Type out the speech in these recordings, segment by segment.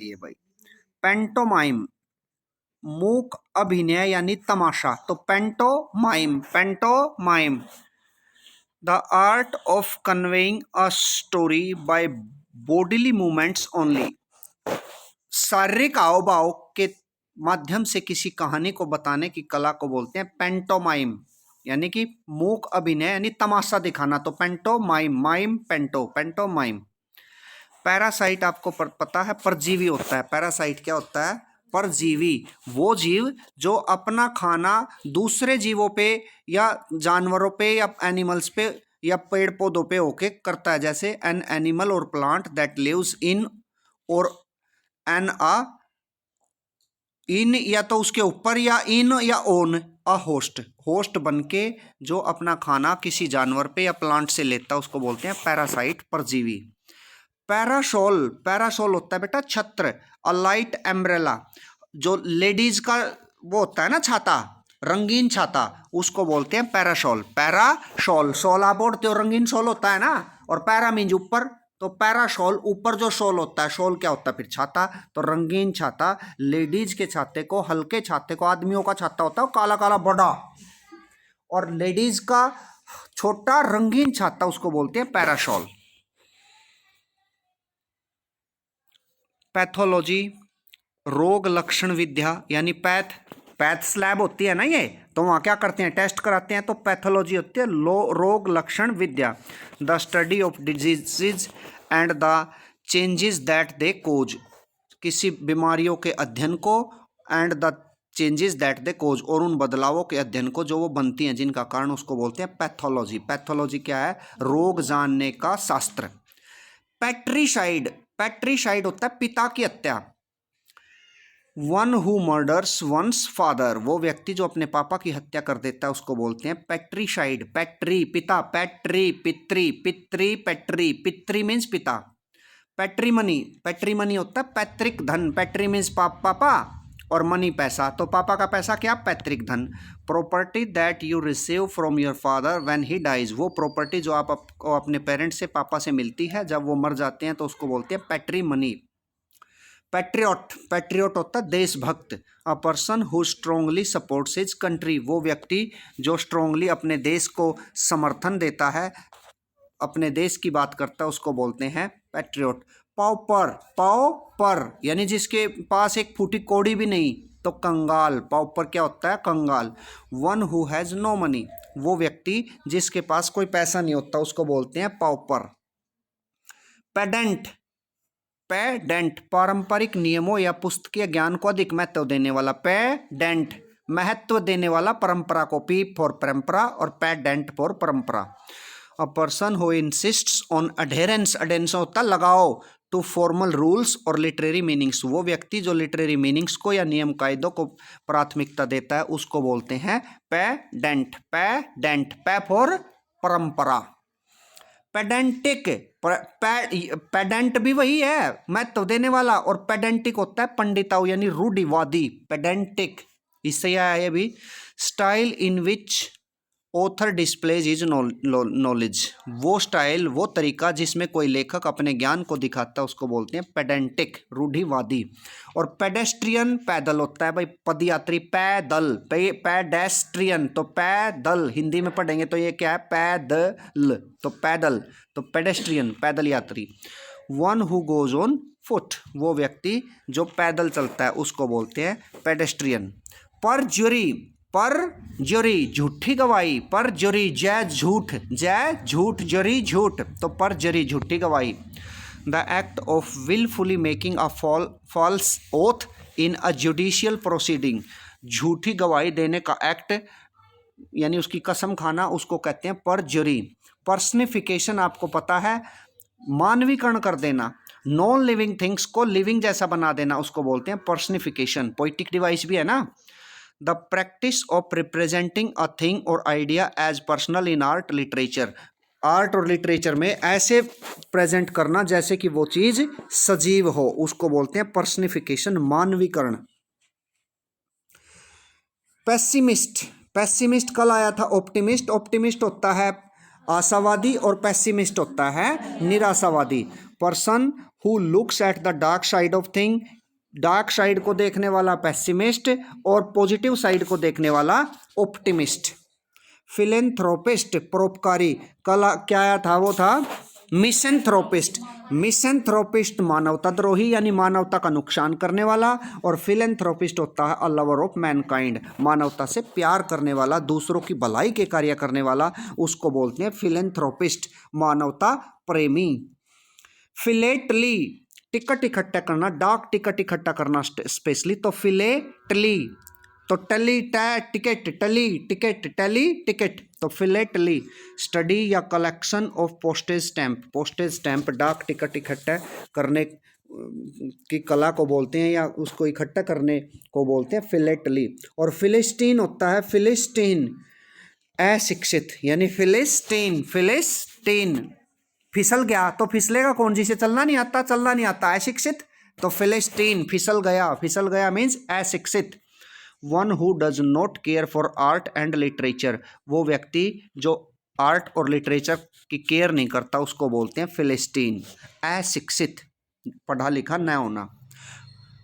लिए भाई। पेंटोमाइम मूक अभिनय यानी तमाशा, तो pantomime, pantomime the art of conveying a story by bodily movements only, शारीरिक हाव भाव के माध्यम से किसी कहानी को बताने की कला को बोलते हैं पेंटोमाइम, यानी कि मूक अभिनय यानी तमाशा दिखाना, तो पेंटोमाइम, माइम पेंटो, पेंटोमाइम। पैरासाइट आपको पता है परजीवी होता है। पैरासाइट क्या होता है? परजीवी, वो जीव जो अपना खाना दूसरे जीवों पे या जानवरों पे या एनिमल्स पे या पेड़ पौधों पे होके करता है, जैसे एन एनिमल और प्लांट दैट लिव्स इन और एन अ इन, या तो उसके ऊपर या इन या ओन अ होस्ट, होस्ट बनके जो अपना खाना किसी जानवर पे या प्लांट से लेता है उसको बोलते हैं पैरासाइट, परजीवी। पैरासोल, पैरासोल होता है बेटा छत्र, अ लाइट एम्ब्रेला, जो लेडीज का वो होता है ना छाता, रंगीन छाता, उसको बोलते हैं पैरासोल। पैरासोल, सोल आप ओढ़ते हो, रंगीन सोल होता है ना, और पैरा मीन्स ऊपर, तो पैरासोल ऊपर जो शॉल होता है, शॉल क्या होता है फिर? छाता, तो रंगीन छाता, लेडीज के छाते को, हल्के छाते को, आदमियों का छाता होता है काला काला बड़ा, और लेडीज का छोटा रंगीन छाता उसको बोलते हैं पैरासोल। पैथोलॉजी रोग लक्षण विद्या, यानी पैथ, पैथ स्लैब होती है ना ये, तो वहाँ क्या करते हैं? टेस्ट कराते हैं, तो पैथोलॉजी होती है रोग लक्षण विद्या, the study of diseases and the changes that they cause, किसी बीमारियों के अध्ययन को, and the changes that they cause, और उन बदलावों के अध्ययन को जो वो बनती हैं, जिनका कारण, उसको बोलते हैं पैथोलॉजी। पैथोलॉजी क्या है? रोग जानने का शास्त्र। पैट्रीसाइड, पैट्रीसाइड होता है पिता की हत्या, one who murders once father, वो व्यक्ति जो अपने पापा की हत्या कर देता है उसको बोलते हैं पैट्रीसाइड। पैट्री पिता, पैट्री पितृ, पितृ पैट्री, पितृ मीन्स पिता। पैट्रीमनी, पैट्रीमनी होता है पैतृक धन, पैट्री मीन्स पापा और मनी पैसा, तो पापा का पैसा क्या? पैतृक धन। Property that you receive from your father when he dies, वो प्रॉपर्टी जो आपको अपने पेरेंट्स से, पापा से मिलती है जब वो मर जाते हैं, तो उसको बोलते हैं पैट्रीमनी। पैट्रियट, पैट्रियट होता है देशभक्त, अ person who strongly supports his country, वो व्यक्ति जो स्ट्रोंगली अपने देश को समर्थन देता है, अपने देश की बात करता है, उसको बोलते हैं पैट्रियट। पाउपर, पाउपर यानी जिसके पास एक फूटी कौड़ी भी नहीं, तो कंगाल, पाउपर क्या होता है? कंगाल। One who has no money, वो व्यक्ति जिसके पास कोई पैसा नहीं होता, उसको बोलते हैं पाउपर। पेडेंट, पेडेंट पारंपरिक नियमों या पुस्तकीय ज्ञान को अधिक महत्व देने वाला, पेडेंट महत्व देने वाला परंपरा को, पी फॉर परंपरा और पेडेंट फॉर परंपरा। A person who insists on adherence, adherence होता लगाओ, टू फॉर्मल रूल्स और लिटरेरी मीनिंग्स, वो व्यक्ति जो लिटरेरी मीनिंग्स को या नियम कायदों को प्राथमिकता देता है, उसको बोलते हैं पेडेंट। पेडेंट, पे फॉर परंपरा। पेडेंटिक, पेडेंट भी वही है महत्व देने वाला, और पेडेंटिक होता है पंडिताऊ यानी रूढ़िवादी, पेडेंटिक। इससे आया है भी style in which author displays is knowledge, वो स्टाइल, वो तरीका जिसमें कोई लेखक अपने ज्ञान को दिखाता है, उसको बोलते हैं पेडेंटिक, रूढ़िवादी। और पेडेस्ट्रियन पैदल होता है भाई, पदयात्री, पैदल, पेडेस्ट्रियन तो पैदल, हिंदी में पढ़ेंगे तो ये क्या है? पैदल, तो पैदल, तो पेडेस्ट्रियन पैदल यात्री। One who goes on foot, वो व्यक्ति जो पैदल चलता है, उसको बोलते हैं पेडेस्ट्रियन। परजुरी, परजुरी झूठी गवाही, परजुरी जय झूठ, जय झूठ, जरी झूठ, तो परजुरी झूठी गवाही। The act of wilfully making a false oath in a judicial proceeding, झूठी गवाही देने का एक्ट यानी उसकी कसम खाना, उसको कहते हैं परजुरी। पर्सनिफिकेशन आपको पता है, मानवीकरण कर देना, नॉन लिविंग थिंग्स को लिविंग जैसा बना देना, उसको बोलते हैं पर्सनिफिकेशन। पोइटिक डिवाइस भी है ना। The practice of representing a thing और idea as personal in art literature, art और लिटरेचर में ऐसे प्रेजेंट करना जैसे कि वो चीज सजीव हो, उसको बोलते हैं पर्सनिफिकेशन, मानवीकरण। पेसिमिस्ट, पेसिमिस्ट कल आया था ऑप्टिमिस्ट, ऑप्टिमिस्ट होता है आशावादी और पेसिमिस्ट होता है निराशावादी। Person who looks at the dark side of thing, dark side को देखने वाला पेसिमिस्ट और पॉजिटिव साइड को देखने वाला ऑप्टिमिस्ट। फिलेंथ्रोपिस्ट परोपकारी, कला क्या था वो था मिसेंथ्रोपिस्ट। मिसेंथ्रोपिस्ट मानवताद्रोही यानी मानवता का नुकसान करने वाला, और फिलेंथ्रोपिस्ट होता है अ लवर ऑफ मैनकाइंड, मानवता से प्यार करने वाला, दूसरों की भलाई के कार्य करने वाला, उसको बोलते हैं फिलेंथ्रोपिस्ट, मानवता प्रेमी। फिलेटली टिकट इकट्ठा करना, डाक टिकट इकट्ठा करना स्पेशली, तो फिलेटली, तो टली टिकट, टली टिकट, टली टिकट, तो फिलेटली। स्टडी या collection of postage stamp, postage stamp डाक टिकट इकट्ठा करने की कला को बोलते हैं या उसको इकट्ठा करने को बोलते हैं फिलेटली। और फिलिस्टीन होता है, फिलिस्टीन अशिक्षित यानी फिलिस्टीन, फिलिस्टीन फिसल गया तो फिसलेगा कौन, जिसे चलना नहीं आता, चलना नहीं आता, अशिक्षित, तो फिलिस्टीन फिसल गया, फिसल गया मीन्स अशिक्षित। One who does not care for art and literature, वो व्यक्ति जो आर्ट और लिटरेचर की केयर नहीं करता उसको बोलते हैं फिलिस्टीन, अशिक्षित, पढ़ा लिखा न होना।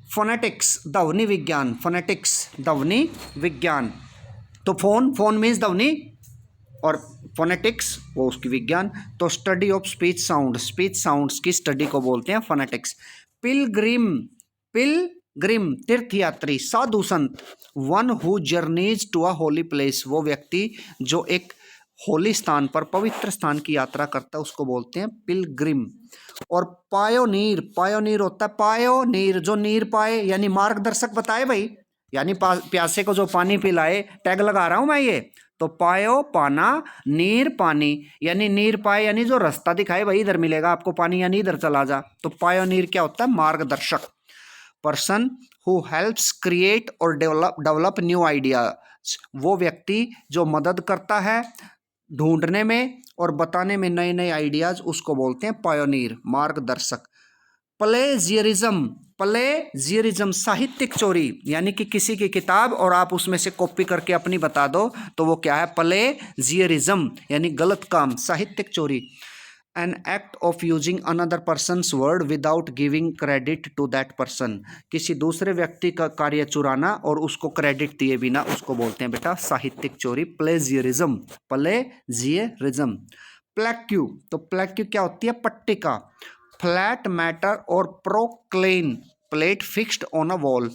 फोनेटिक्स ध्वनि विज्ञान, फोनेटिक्स ध्वनि विज्ञान, तो फोन, फोन मीन्स ध्वनि, और फोनेटिक्स वो उसकी विज्ञान। तो study of speech sound, speech sounds की स्टडी को बोलते हैं फोनेटिक्स। पिलग्रिम, पिलग्रिम तीर्थयात्री, साधु संत। One who journeys to a holy place, वो व्यक्ति जो एक होली स्थान पर, पवित्र स्थान की यात्रा करता है उसको बोलते हैं पिलग्रिम। और पायोनीर, पायोनीर होता है, पायोनीर जो नीर पाए यानी मार्गदर्शक बताए भाई, यानी प्यासे को जो पानी पिलाए, टैग लगा रहा हूं मैं ये, तो पायो पाना, नीर पानी, यानी नीर पाए यानी जो रास्ता दिखाए भाई इधर मिलेगा आपको पानी यानी इधर चला जा, तो पायोनीर क्या होता है, मार्गदर्शक। पर्सन हु हेल्प्स क्रिएट और डेवलप न्यू आइडियाज, वो व्यक्ति जो मदद करता है ढूंढने में और बताने में नए नए आइडियाज, उसको बोलते हैं पायोनीर, मार्गदर्शक। प्लेजियरिज्म, प्लेजियरिज्म साहित्यिक चोरी, यानी कि किसी की किताब और आप उसमें से कॉपी करके अपनी बता दो तो वो क्या है, प्लेजियरिज्म यानी गलत काम, साहित्यिक चोरी। An act of using another person's word without giving credit to that person, किसी दूसरे व्यक्ति का कार्य चुराना और उसको क्रेडिट दिए बिना, उसको बोलते हैं बेटा साहित्यिक चोरी, प्लेजियरिज्म, प्लेजियरिज्म। प्लेक्यू, तो प्लेक्यू क्या होती है, पट्टिका। फ्लैट मैटर और porcelain, plate fixed on a wall,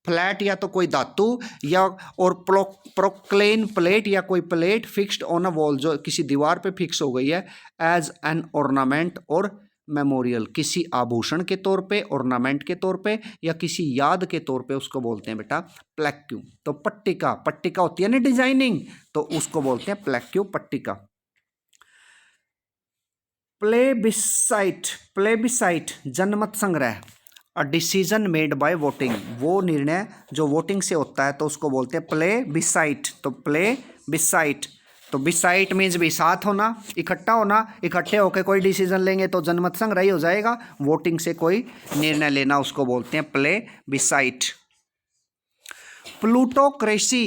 flat या तो कोई धातु या और प्रोक्लेन प्लेट या कोई plate fixed on a wall जो किसी दीवार पे फिक्स हो गई है, एज एन ऑर्नामेंट और मेमोरियल, किसी आभूषण के तौर पे, ऑर्नामेंट के तौर पे या किसी याद के तौर पे, उसको बोलते हैं बेटा प्लेक्यू। तो पट्टिका, पट्टिका होती है ना डिजाइनिंग, तो उसको बोलते हैं प्लेक्यू, पट्टिका। प्लेबिसाइट, प्लेबिसाइट जनमत संग्रह, a decision made by voting, वो निर्णय जो वोटिंग से होता है तो उसको बोलते हैं प्लेबिसाइट। तो प्लेबिसाइट, तो बिसाइट मीन्स भी साथ होना, इकट्ठा होना, इकट्ठे होकर कोई डिसीजन लेंगे तो जनमत संग्रह ही हो जाएगा, वोटिंग से कोई निर्णय लेना उसको बोलते हैं प्लेबिसाइट। प्लूटोक्रेसी,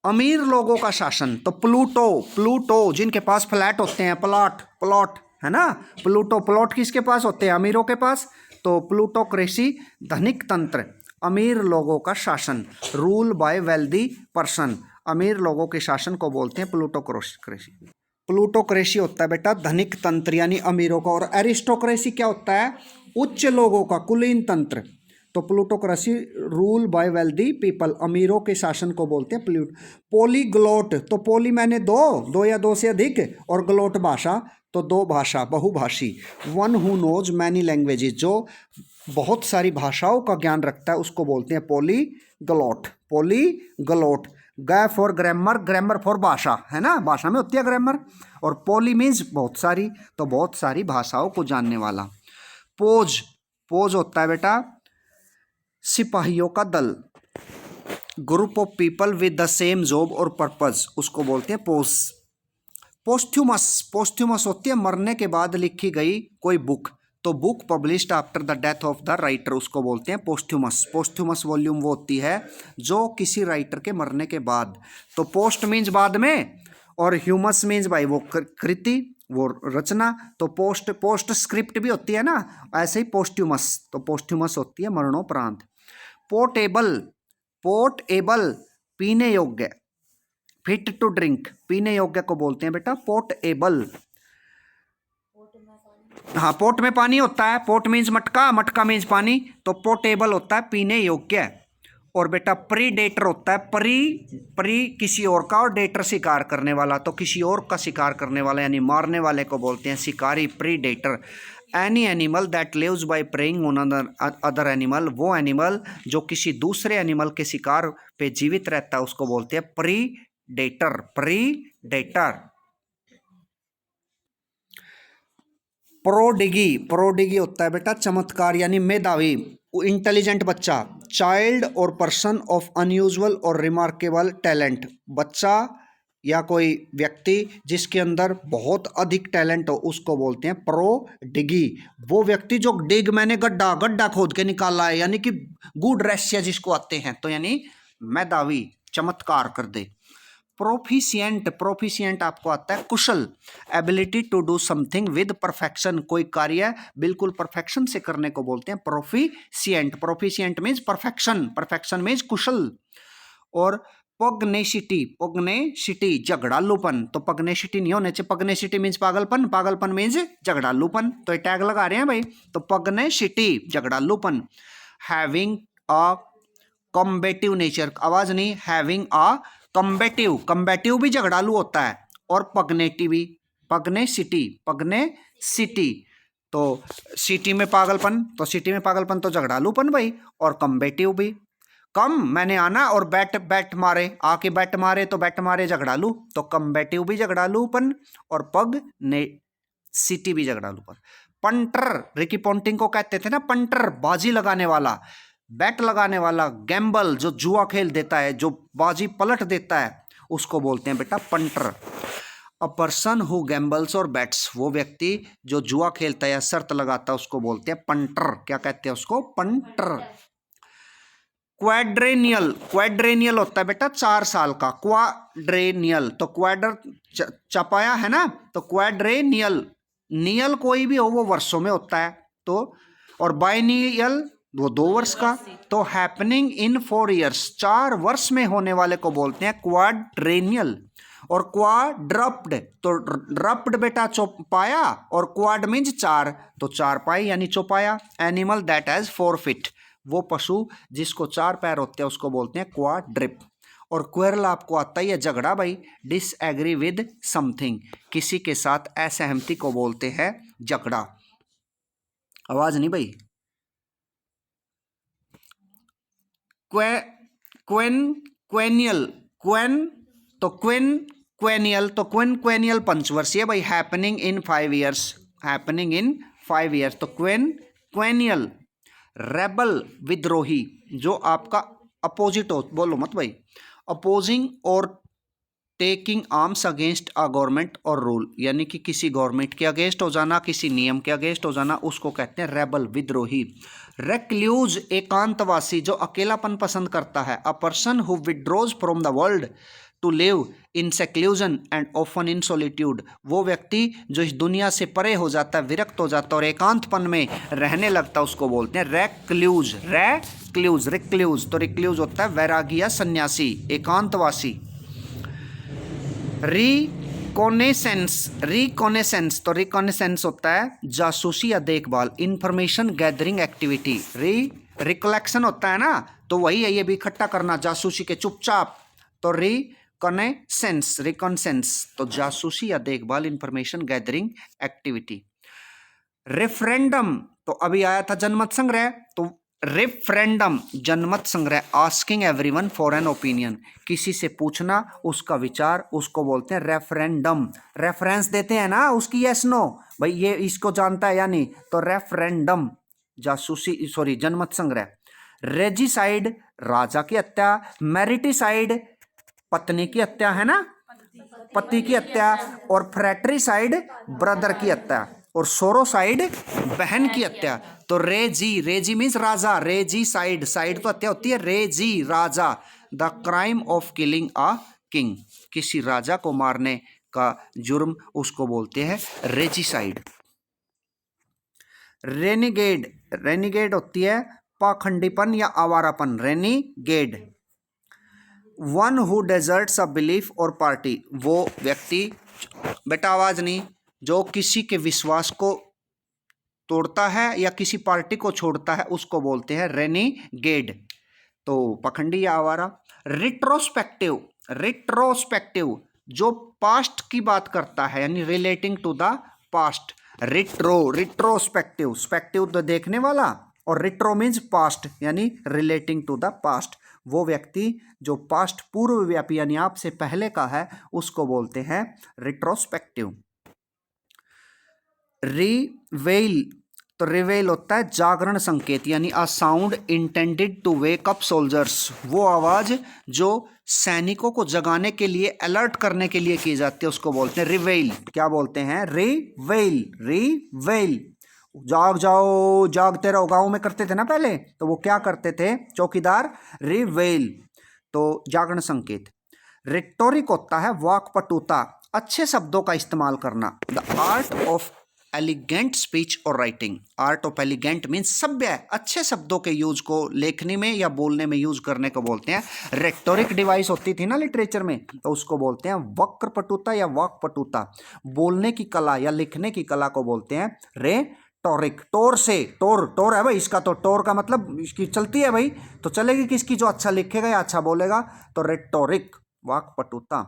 अमीर लोगों का शासन, तो प्लूटो, प्लूटो जिनके पास फ्लैट होते हैं, प्लॉट, प्लॉट है ना, प्लूटो, प्लॉट किसके पास होते हैं, अमीरों के पास, तो प्लूटोक्रेसी धनिक तंत्र, अमीर लोगों का शासन, रूल बाय वेल्दी पर्सन, अमीर लोगों के शासन को बोलते हैं प्लूटोक्रेसी। प्लूटोक्रेसी होता है बेटा धनिक तंत्र यानी अमीरों का, और एरिस्टोक्रेसी क्या होता है, उच्च लोगों का, कुलीन तंत्र। तो plutocracy rule by wealthy people, अमीरों के शासन को बोलते हैं प्लूट। पोलीग्लोट, तो पोली मैंने दो या दो से अधिक, और ग्लोट भाषा, तो दो भाषा, बहुभाषी। One who knows many languages, जो बहुत सारी भाषाओं का ज्ञान रखता है उसको बोलते हैं पोलीग्लोट, पोलीग्लोट। ग फॉर ग्रामर, ग्रामर फॉर भाषा है ना, भाषा में होती है ग्रामर, और पोली मीन्स बहुत सारी, तो बहुत सारी भाषाओं को जानने वाला। पोज, पोज होता है बेटा सिपाहियों का दल, group of people with the same job और पर्पज, उसको बोलते हैं पोज। पोस्थ्यूमस, पोस्थ्यूमस होती है मरने के बाद लिखी गई कोई बुक, तो book published after the death of the writer, उसको बोलते हैं पोस्थ्यूमस। पोस्थ्यूमस वॉल्यूम वो होती है जो किसी राइटर के मरने के बाद, तो पोस्ट मीन्स बाद में, और ह्यूमस मीन्स भाई वो कृति, वो रचना। तो पोस्ट पोस्ट स्क्रिप्ट भी होती है ना, ऐसे ही पोस्ट्यूमस, तो पोस्ट्यूमस होती है मरणोपरांत। पोर्टेबल, पोर्टेबल पीने योग्य, फिट टू ड्रिंक पीने योग्य को बोलते हैं बेटा पोर्टेबल। हाँ, पोर्ट में पानी होता है, पोर्ट मीन्स मटका, मटका मीन्स पानी, तो पोर्टेबल होता है पीने योग्य। और बेटा प्रीडेटर होता है प्री किसी और का, और डेटर शिकार करने वाला, तो किसी और का शिकार करने वाला यानी मारने वाले को बोलते हैं शिकारी, predator. Any animal that lives by preying on other animal, वो एनिमल जो किसी दूसरे एनिमल के शिकार पे जीवित रहता है उसको बोलते हैं प्रीडेटर, प्रीडेटर। प्रोडिगी, प्रोडिगी होता है बेटा चमत्कार यानी मेधावी, इंटेलिजेंट बच्चा। चाइल्ड और पर्सन ऑफ अनयूजुअल और रिमार्केबल टैलेंट, बच्चा या कोई व्यक्ति जिसके अंदर बहुत अधिक टैलेंट हो उसको बोलते हैं प्रोडिगी। वो व्यक्ति जो डिग मैंने गड्ढा गड्ढा खोद के निकाला है, यानी कि गुड रेशिया जिसको आते हैं, तो यानी मेधावी, चमत्कार कर दे। प्रोफिशिएंट, प्रोफिशिएंट आपको आता है कुशल, ability to do something with perfection, कोई कार्य बिल्कुल परफेक्शन से करने को बोलते हैं proficient. Proficient means perfection, perfection means कुशल। और पगनेसिटी, पगनेसिटी झगड़ालूपन, तो पगनेसिटी नहीं होने चाहिए, पगनेसिटी मीन्स पागलपन, पागलपन मीन्स झगड़ालूपन, तो ये टैग लगा रहे हैं भाई, तो पगनेसिटी झगड़ालूपन। हैविंग अ कॉम्बेटिव नेचर, आवाज नहीं, हैविंग अ कम्बेटिव, कम्बेटिव भी झगड़ालू होता है, और पगनेटिव भी, पगनेसिटी, पगनेसिटी तो सिटी में पागलपन, तो सिटी में पागलपन तो झगड़ालूपन भाई, और कम्बेटिव भी। कम मैंने आना और बैट बैट मारे, आके बैट मारे तो बैट मारे झगड़ालू, तो कम्बेटिव भी झगड़ालूपन, और पग ने सिटी भी झगड़ालूपन। पंटर, रिकी पॉन्टिंग को कहते थे ना पंटर, बाजी लगाने वाला, बैट लगाने वाला, गैम्बल जो जुआ खेल देता है, जो बाजी पलट देता है, उसको बोलते हैं बेटा punter. A person who gambles और बैट्स, वो व्यक्ति जो जुआ खेलता है या शर्त लगाता है उसको बोलते हैं पंटर। क्या कहते हैं उसको? पंटर। क्वाड्रेनियल, क्वाड्रेनियल होता है बेटा 4 साल का, क्वाड्रेनियल, तो क्वाड्र चपाया है ना, तो क्वाड्रेनियल, नियल कोई भी हो वो वर्षों में होता है, तो और बाइनियल वो 2 वर्ष का, तो हैपनिंग इन 4 years 4 वर्ष में होने वाले को बोलते हैं क्वाड्रेनियल। और क्वाड्रप्ड, तो ड्रप्ड बेटा चौपाया, और क्वाड मीन्स 4, तो 4 पाई यानी चौपाया। एनिमल दैट हैज 4 feet, वो पशु जिसको 4 पैर होते हैं उसको बोलते हैं क्वाड्रिप। और क्वेरल आपको आता ही है झगड़ा भाई, डिसएग्री विद समथिंग, किसी के साथ असहमति को बोलते हैं झगड़ा। आवाज नहीं भाई। क्वेनियल, क्वेन तो क्वेनियल, तो क्वेनियल पंचवर्षीय भाई, happening in 5 years, happening in 5 years, तो क्वेनियल। रेबल विद्रोही, जो आपका अपोजिट हो, बोलो मत भाई, अपोजिंग और taking arms against a government और रूल, यानी कि किसी गवर्नमेंट के अगेंस्ट हो जाना, किसी नियम के अगेंस्ट हो जाना, उसको कहते हैं रेबल, विद्रोही। रेक्ल्यूज, एकांतवासी, जो अकेलापन पसंद करता है। A person who withdraws from the world to live in seclusion and often in solitude, वो व्यक्ति जो इस दुनिया से परे हो जाता है, विरक्त हो जाता है और एकांतपन में रहने लगता है, उसको बोलते हैं रेक्ल्यूज। रेक्ल्यूज, रिक्ल्यूज, तो रिक्ल्यूज होता है वैरागी या सन्यासी, एकांतवासी। रिकॉनेसेंस, रिकॉनेसेंस, तो रिकॉनेसेंस होता है जासूसी या देखभाल, इंफॉर्मेशन गैदरिंग एक्टिविटी। रिकलेक्शन होता है ना, तो वही है ये भी इकट्ठा करना, जासूसी के चुपचाप, तो रिकॉनेसेंस, रिकॉनेसेंस, तो जासूसी या देखभाल, इंफॉर्मेशन गैदरिंग एक्टिविटी। रेफरेंडम, तो अभी आया था जनमत संग्रह, तो रेफरेंडम जनमत संग्रह, asking everyone for an opinion, किसी से पूछना उसका विचार, उसको बोलते हैं रेफरेंडम। रेफरेंस देते हैं ना उसकी, यस नो भाई ये इसको जानता है या नहीं, तो रेफरेंडम, जासूसी, सॉरी जनमत संग्रह। रेजिसाइड, राजा की हत्या। मैरिटिसाइड, पत्नी की हत्या है ना, पति की हत्या। और फ्रैट्रिसाइड, ब्रदर की हत्या। और सोरोसाइड, बहन की हत्या। तो रेजी, रेजी मीन्स राजा, रेजी साइड, साइड तो हत्या होती है, रेजी राजा। The crime of killing a king, किसी राजा को मारने का जुर्म उसको बोलते हैं रेजिसाइड। रेनिगेड, रेनिगेड होती है पाखंडीपन या आवारापन, renegade. One who deserts a belief और पार्टी, वो व्यक्ति, बेटा आवाज नहीं, जो किसी के विश्वास को तोड़ता है या किसी पार्टी को छोड़ता है उसको बोलते हैं रेनिगेड। तो पखंडी या आवारा। रिट्रोस्पेक्टिव, रिट्रोस्पेक्टिव जो पास्ट की बात करता है यानी relating to the past. Retrospective, spective तो देखने वाला और रिट्रो मीन्स पास्ट यानी रिलेटिंग टू द पास्ट। वो व्यक्ति जो पास्ट पूर्व व्यापी यानी आपसे पहले का है उसको बोलते हैं रिट्रोस्पेक्टिव। रिवेल, तो रिवेल होता है जागरण संकेत यानी a sound intended to wake up soldiers, वो आवाज जो सैनिकों को जगाने के लिए, अलर्ट करने के लिए की जाती है उसको बोलते हैं रिवेल। क्या बोलते हैं? रिवेल, रिवेल। जाग जाओ, जागते रहो, गाँव में करते थे ना पहले, तो वो क्या करते थे चौकीदार? रिवेल, तो जागरण संकेत। रिटोरिक होता है वाक्पटुता, अच्छे शब्दों का इस्तेमाल करना। The art of elegant speech और writing, art of elegant means सभ्य, अच्छे शब्दों के यूज को लेखनी में या बोलने में यूज करने को बोलते हैं। रेटोरिक डिवाइस होती थी ना लिटरेचर में, तो उसको बोलते हैं वक्रपटुता या वाक्पटुता। बोलने की कला या लिखने की कला को बोलते हैं रेटोरिक। टोर से, टोर, टोर है भाई इसका, तो टोर का मतलब इसकी चलती है भाई, तो चलेगी किसकी? जो अच्छा लिखेगा या अच्छा बोलेगा, तो रेटोरिक, वाक्पटुता।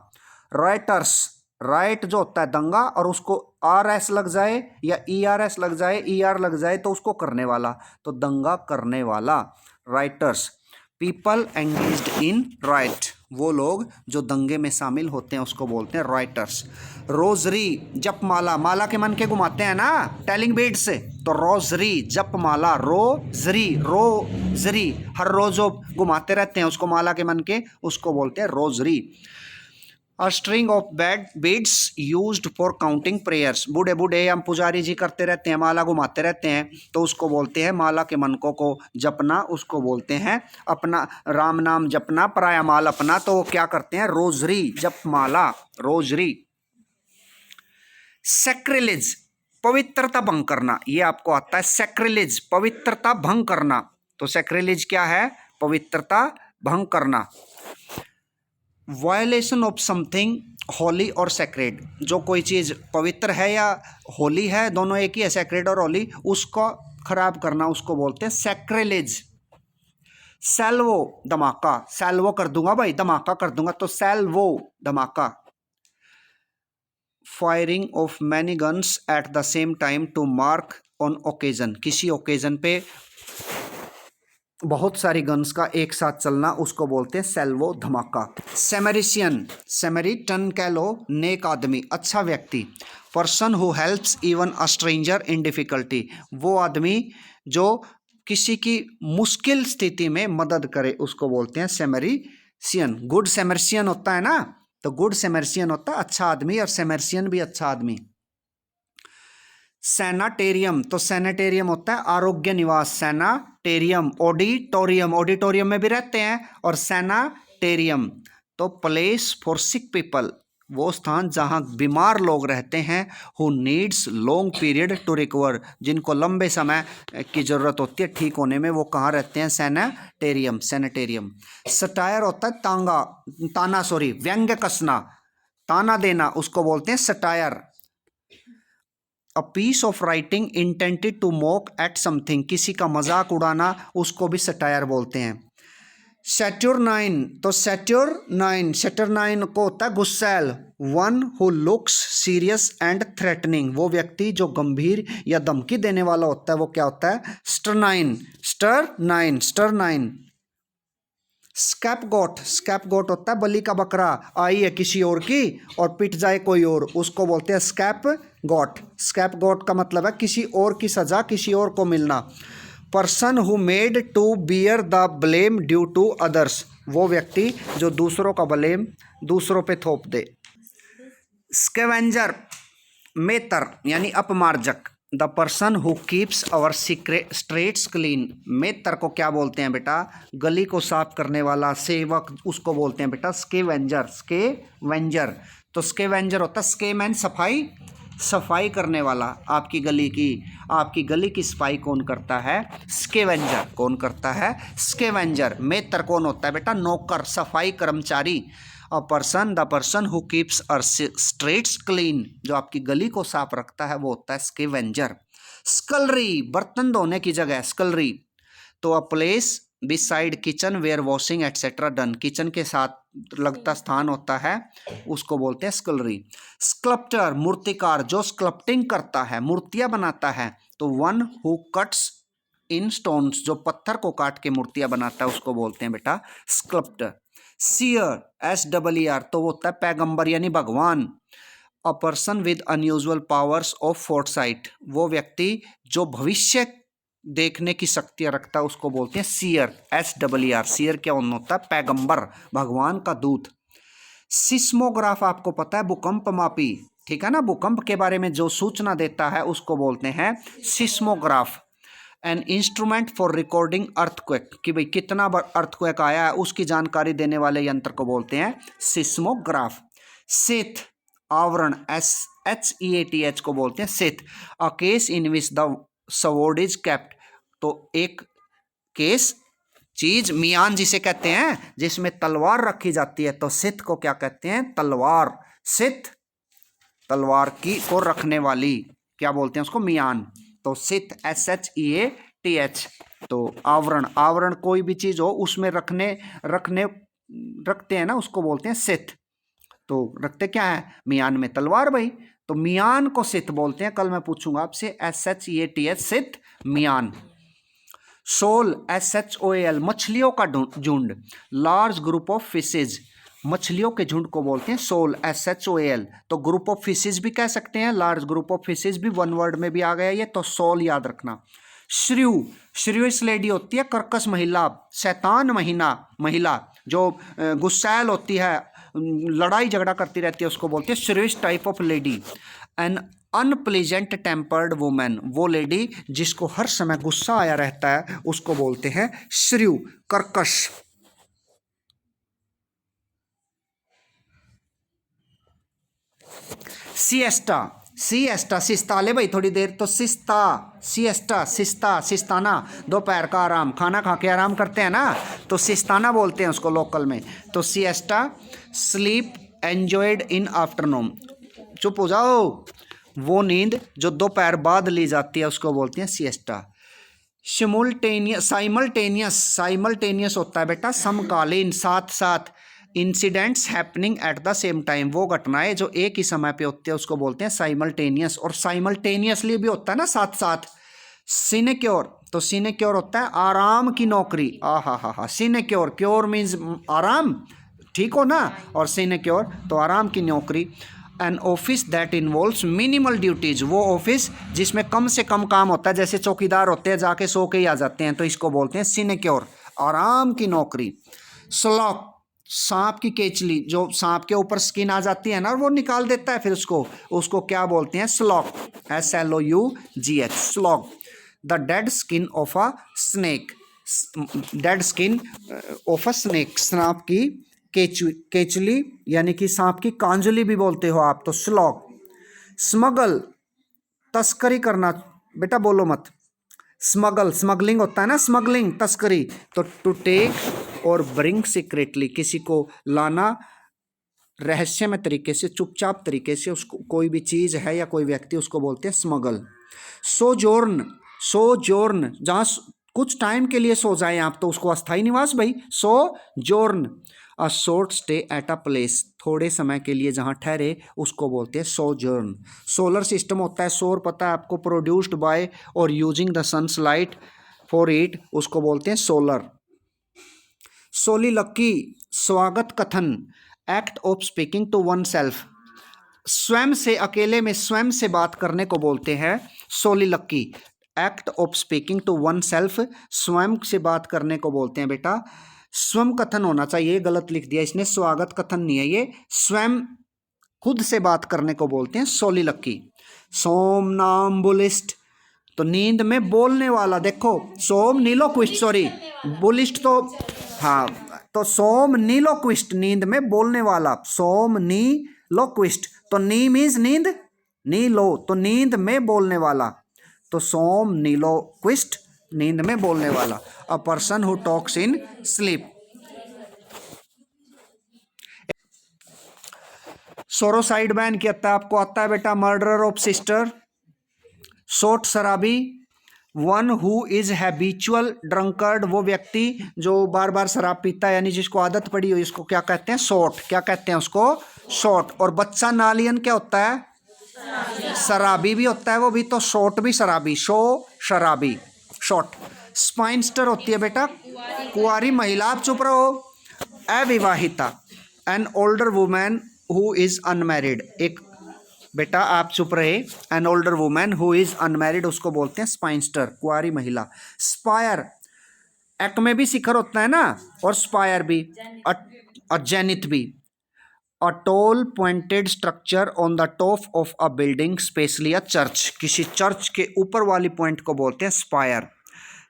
राइटर्स, राइट जो होता है दंगा और उसको आर एस लग जाए या ई आर एस लग जाए, ई आर लग जाए तो उसको करने वाला, तो दंगा करने वाला, writers. People engaged in right, वो लोग जो दंगे में शामिल होते हैं उसको बोलते हैं राइटर्स। रोजरी, जपमाला, माला के मन के घुमाते हैं ना टेलिंग बीट से, तो रोजरी, जपमाला, रोजरी, रोजरी, हर रोज जो घुमाते रहते हैं उसको माला के मन के, उसको बोलते हैं rosary. A string of bad beads used for counting prayers, बूढ़े बूढ़े हम पुजारी जी करते रहते हैं, माला घुमाते रहते हैं, तो उसको बोलते हैं माला के मनकों को जपना, उसको बोलते हैं अपना राम नाम जपना, पराया माल अपना, तो वो क्या करते हैं? Rosary, जपमाला, rosary. सैक्रिलेज, पवित्रता भंग करना, ये आपको आता है सैक्रिलेज, पवित्रता भंग करना, तो सैक्रिलेज क्या है? पवित्रता भंग करना। वायलेशन ऑफ समथिंग होली और सेक्रेड, जो कोई चीज़ पवित्र है या होली है, दोनों एक ही है, सेक्रेड और होली, उसको खराब करना उसको बोलते हैं सैक्रिलेज। सैल्वो, धमाका, सैल्वो कर दूंगा भाई, धमाका कर दूंगा, तो सैल्वो, धमाका। Firing of many guns at the same time to mark on occasion, किसी ओकेजन पे बहुत सारी गन्स का एक साथ चलना उसको बोलते हैं सैल्वो, धमाका। सेमेरिशियन, सेमेरिटन कह लो, नेक आदमी, अच्छा व्यक्ति। Person who helps even a stranger in difficulty, वो आदमी जो किसी की मुश्किल स्थिति में मदद करे उसको बोलते हैं सेमेरिशियन। गुड सेमेरिशियन होता है ना, तो गुड सेमेरिशियन होता है अच्छा आदमी और सेमेरिशियन भी अच्छा आदमी। सैनाटेरियम, तो सैनिटेरियम होता है आरोग्य निवास, सैनाटेरियम। ऑडिटोरियम, ऑडिटोरियम में भी रहते हैं, और सैनाटेरियम तो प्लेस फॉर सिक पीपल, वो स्थान जहां बीमार लोग रहते हैं। Who needs long period to recover, जिनको लंबे समय की ज़रूरत होती है ठीक होने में, वो कहाँ रहते हैं? सैनाटेरियम, सैनिटेरियम। सटायर होता है तांगा, ताना, सॉरी, व्यंग्य कसना, ताना देना, उसको बोलते हैं satire. A piece of writing intended to mock at something, किसी का मजाक उड़ाना उसको भी सटायर बोलते हैं। सैटुरनाइन, तो सैटुरनाइन, सैटुरनाइन को होता है गुस्सैल। One who looks serious and threatening, वो व्यक्ति जो गंभीर या धमकी देने वाला होता है वो क्या होता है? स्टरनाइन, स्टरनाइन, स्टरनाइन। स्कैपगोट, स्कैपगोट होता है बलि का बकरा, आई है किसी और की और पिट जाए कोई और, उसको बोलते हैं स्कैपगोट। स्कैपगोट का मतलब है किसी और की सजा किसी और को मिलना। Person who made to bear the blame due to others, वो व्यक्ति जो दूसरों का ब्लेम दूसरों पे थोप दे। स्कैवेंजर, मेतर यानी अपमार्जक, the person who keeps our secret streets clean, मेतर को क्या बोलते हैं बेटा, गली को साफ करने वाला सेवक, उसको बोलते हैं बेटा स्केवेंजर। स्केवेंजर, तो स्केवेंजर होता है स्केमैन, सफाई, सफाई करने वाला। आपकी गली की सफाई कौन करता है, स्केवेंजर। कौन करता है, स्केवेंजर। मेतर कौन होता है बेटा, नौकर, सफाई कर्मचारी। The person who keeps our streets clean, जो आपकी गली को साफ रखता है वो होता है स्केवेंजर। स्कलरी, बर्तन धोने की जगह, स्कलरी। तो a place beside kitchen where washing etcetera done, kitchen के साथ लगता स्थान होता है उसको बोलते हैं स्कलरी। स्कल्प्टर, मूर्तिकार, जो स्कल्प्टिंग करता है, मूर्तियां बनाता है। तो one who cuts in stones, जो पत्थर को काट के मूर्तियां बनाता है उसको बोलते हैं बेटा स्कल्प्टर। सीयर, SEER, तो वो होता है पैगंबर यानी भगवान। A person with unusual powers of foresight, वो व्यक्ति जो भविष्य देखने की शक्तियां रखता है उसको बोलते हैं सीयर, SEER। सीयर क्या होता है, पैगंबर, भगवान का दूत। सिस्मोग्राफ, आपको पता है भूकंप मापी, ठीक है ना, भूकंप के बारे में जो सूचना देता है उसको बोलते हैं seismograph. An instrument for recording earthquake, कि भाई कितना बार अर्थक्वेक आया है उसकी जानकारी देने वाले यंत्र को बोलते हैं सिस्मोग्राफ। सेथ, आवरण, SHEATH को बोलते हैं Seth. A case in which the sword is kept, तो एक केस, चीज, मियान जिसे कहते हैं जिसमें तलवार रखी जाती है, तो सिथ को क्या कहते हैं, तलवार। सिथ, तलवार की को रखने वाली, क्या बोलते हैं उसको, मियान। तो सिथ, SHEATH। तो आवरण, आवरण कोई भी चीज हो उसमें रखते हैं ना, उसको बोलते हैं सिथ। तो रखते क्या है, मियान में तलवार भाई, तो मियान को सिथ बोलते हैं। कल मैं पूछूंगा आपसे, SHEATH, सिथ, मियान। सोल, SHOAL, मछलियों का झुंड। लार्ज ग्रुप ऑफ फिशेज, मछलियों के झुंड को बोलते हैं सोल, SHOAL। तो ग्रुप ऑफ फिशेज भी कह सकते हैं, लार्ज ग्रुप ऑफ फिशेज भी वन वर्ड में भी आ गया ये, तो सोल याद रखना। श्रीव, श्रीविश लेडी होती है कर्कश महिला, शैतान महिला जो गुस्सैल होती है, लड़ाई झगड़ा करती रहती है, उसको बोलती है shrewish type of lady. An unpleasant tempered women, वो लेडी जिसको हर समय गुस्सा आया रहता है उसको बोलते हैं श्रीव, कर्कश। सिएस्टा, सिएस्टा, सिस्ता ले भाई थोड़ी देर, तो सिस्ता, सिएस्टा, सिस्ताना, दोपहर का आराम, खाना खा के आराम करते हैं ना, तो सिस्ताना बोलते हैं उसको लोकल में। तो siesta, sleep enjoyed in afternoon, चुप हो जाओ, वो नींद जो दोपहर बाद ली जाती है उसको बोलते हैं सिएस्टा। साइमल्टेनियस होता है बेटा समकालीन, साथ साथ। Incidents happening at the same time, वो घटनाएं जो एक ही समय पे होती है उसको बोलते हैं साइमल्टेनियस। और साइमल्टेनियसली भी होता है ना, साथ साथ। सिनेक्योर, तो सिनेक्योर होता है आराम की नौकरी। हा, सिनेक्योर, क्योर मीन्स आराम, ठीक हो ना, और सिनेक्योर तो आराम की नौकरी। An office that involves minimal duties, वो ऑफिस जिसमें कम से कम काम होता है, जैसे चौकीदार होते हैं जाके सो के ही आ जाते हैं, तो इसको बोलते हैं सिनेक्योर, आराम की नौकरी। स्लॉक, सांप की केचली, जो सांप के ऊपर स्किन आ जाती है ना और वो निकाल देता है फिर उसको क्या बोलते हैं, slog, SLOUGH, slog. The dead skin of a snake, dead skin of a snake, सांप की केचली यानी कि सांप की कांजली भी बोलते हो आप, तो स्लॉग। स्मगल, तस्करी करना, बेटा बोलो मत, स्मगलिंग होता है ना, स्मगलिंग तस्करी। तो टू टेक और ब्रिंग सीक्रेटली, किसी को लाना रहस्यमय तरीके से, चुपचाप तरीके से, उसको कोई भी चीज़ है या कोई व्यक्ति, उसको बोलते हैं स्मगल। सोजोर्न, जहाँ कुछ टाइम के लिए सो जाएं आप, तो उसको अस्थायी निवास भाई, sojourn. A short stay at a place, थोड़े समय के लिए जहाँ ठहरे उसको बोलते हैं सोजर्न। सोलर सिस्टम होता है, सौर पता है आपको, produced by or using the sun's light for it, उसको बोलते हैं सोलर। सोलिलकी, स्वागत कथन, act of speaking to oneself, स्वयं से, अकेले में स्वयं से बात करने को बोलते हैं soliloquy. Act of speaking to oneself, स्वयं से बात करने को बोलते हैं बेटा, स्वयं कथन होना चाहिए, गलत लिख दिया इसने, स्वागत कथन नहीं है ये, स्वयं खुद से बात करने को बोलते हैं सोलिलकी। सोमनाम्बुलिस्ट, तो नींद में बोलने वाला, देखो सोम नीलोक्विस्ट, सॉरी बुलिस्ट तो हाँ, तो सोम नीलोक्विस्ट नींद में बोलने वाला, सोम नीलोक्विस्ट, तो नी मीन्स नींद, नीलो तो नींद में बोलने वाला, तो सोम नीलोक्विस्ट नींद में बोलने वाला। A person who talks in sleep. Sororicide बैन कहता है, आपको आता है बेटा, मर्डर ऑफ सिस्टर, शॉर्ट शराबी, one who is habitual drunkard, वो व्यक्ति जो बार बार शराब पीता है यानी जिसको आदत पड़ी हो, इसको क्या कहते हैं, शॉर्ट, क्या कहते हैं उसको, शॉर्ट। और बच्चा नालियन क्या होता है, शराबी भी होता है वो भी, तो शॉर्ट भी शराबी, शराबी शॉर्ट। स्पाइनस्टर होती है बेटा कुंवारी महिला, आप चुप रहो, अविवाहिता, an older woman who is unmarried, एक बेटा आप चुप रहे, an older woman who is unmarried उसको बोलते हैं स्पाइनस्टर, कुंवारी महिला। स्पायर, एक में भी शिखर होता है ना, और स्पायर भी, और जेनिथ भी। A tall pointed structure on the top of a building, specially a church, किसी चर्च के ऊपर वाली पॉइंट को बोलते हैं स्पायर।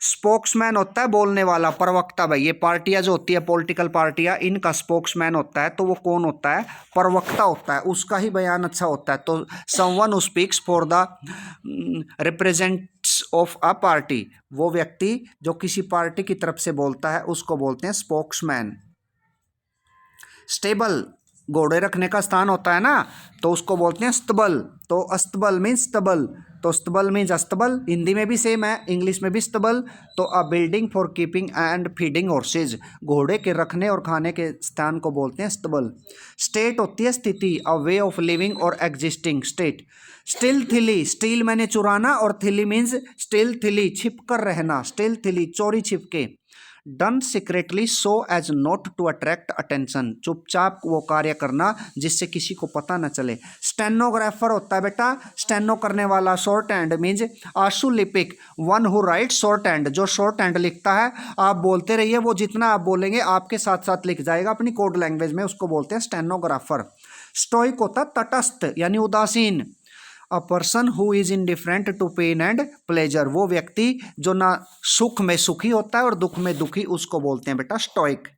स्पोक्समैन होता है बोलने वाला, प्रवक्ता, भाई ये पार्टियां जो होती है पॉलिटिकल पार्टियां, इनका स्पोक्समैन होता है, तो वो कौन होता है, प्रवक्ता होता है, उसका ही बयान अच्छा होता है। तो someone who speaks for the represents of a party, वो व्यक्ति जो किसी पार्टी की तरफ से बोलता है उसको बोलते हैं स्पोक्समैन। स्टेबल, घोड़े रखने का स्थान होता है ना, तो उसको बोलते हैं स्तबल, तो अस्तबल मीन्स स्तबल, तो स्तबल मीन्स अस्तबल, हिंदी में भी सेम है, इंग्लिश में भी स्तबल। तो a building for keeping and feeding horses, घोड़े के रखने और खाने के स्थान को बोलते हैं स्तबल। स्टेट होती है स्थिति, अ वे ऑफ लिविंग और एग्जिस्टिंग, स्टेट। स्टिल थिली, स्टील मैंने चुराना, और थिली मीन्स स्टिल थिली, छिप कर रहना, स्टिल थिली चोरी छिपके। Done secretly so as not to attract attention, चुपचाप वो कार्य करना जिससे किसी को पता न चले। स्टेनोग्राफर होता है बेटा, स्टेनो करने वाला, शॉर्ट हैंड मीन्स आशुलिपिक, one who write shorthand, जो शॉर्ट हैंड लिखता है, आप बोलते रहिए, वो जितना आप बोलेंगे आपके साथ साथ लिख जाएगा अपनी कोड लैंग्वेज में, उसको बोलते हैं स्टेनोग्राफर। स्टोइक होता है तटस्थ यानी उदासीन। A person who is indifferent to pain and pleasure, वो व्यक्ति जो ना सुख में सुखी होता है और दुख में दुखी, उसको बोलते हैं बेटा स्टोइक।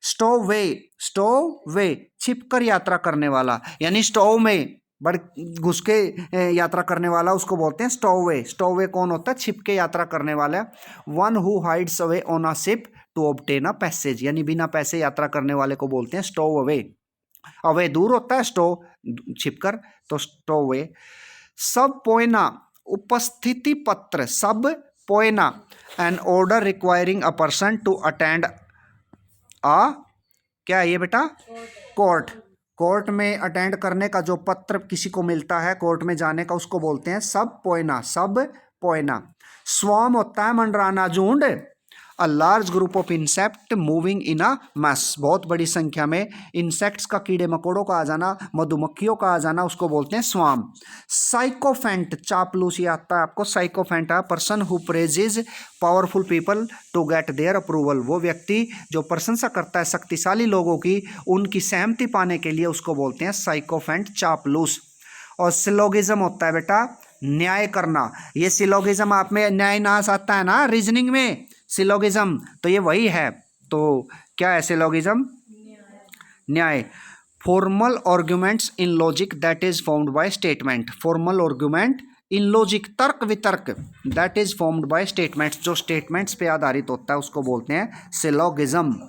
स्टोवे, स्टोवे छिप कर यात्रा करने वाला, यानी स्टोव में बड़ घुस के यात्रा करने वाला, उसको बोलते हैं स्टोवे। स्टोवे कौन होता है, छिप के यात्रा करने वाला। One who hides away on a ship to obtain a passage, यानी बिना पैसे यात्रा करने वाले को बोलते हैं स्टोव अवे। अवे दूर होता है, स्टो छिपकर, तो स्टोवे। सब पोएना, उपस्थिति पत्र, subpoena, an order requiring a person to attend आ, क्या है ये बेटा, कोर्ट, कोर्ट में अटेंड करने का जो पत्र किसी को मिलता है कोर्ट में जाने का, उसको बोलते हैं सब पोएना, सब पोएना। स्वाम होता है मंडराना, झुंड, a large group of insect moving in a mass, बहुत बड़ी संख्या में इंसेक्ट्स का, कीड़े मकोड़ों का आ जाना, मधुमक्खियों का आ जाना, उसको बोलते हैं स्वाम। साइकोफेंट, चापलूसी आता है आपको, साइकोफेंट है person who praises powerful people to get their approval, वो व्यक्ति जो प्रशंसा करता है शक्तिशाली लोगों की उनकी सहमति पाने के लिए, उसको बोलते हैं साइकोफेंट, चापलूस। और सिलोगिज्म होता है बेटा न्याय करना, ये सिलोगिज्म आप में न्याय नाश आता है ना रीजनिंग में, सिलोगिज्म तो ये वही है। तो क्या है सिलोगिज्म, न्याय। Formal arguments in logic that is formed by statement, formal argument in logic, तर्क वितर्क, that is formed by statements, जो स्टेटमेंट्स पे आधारित होता है उसको बोलते हैं सिलोगिज्म।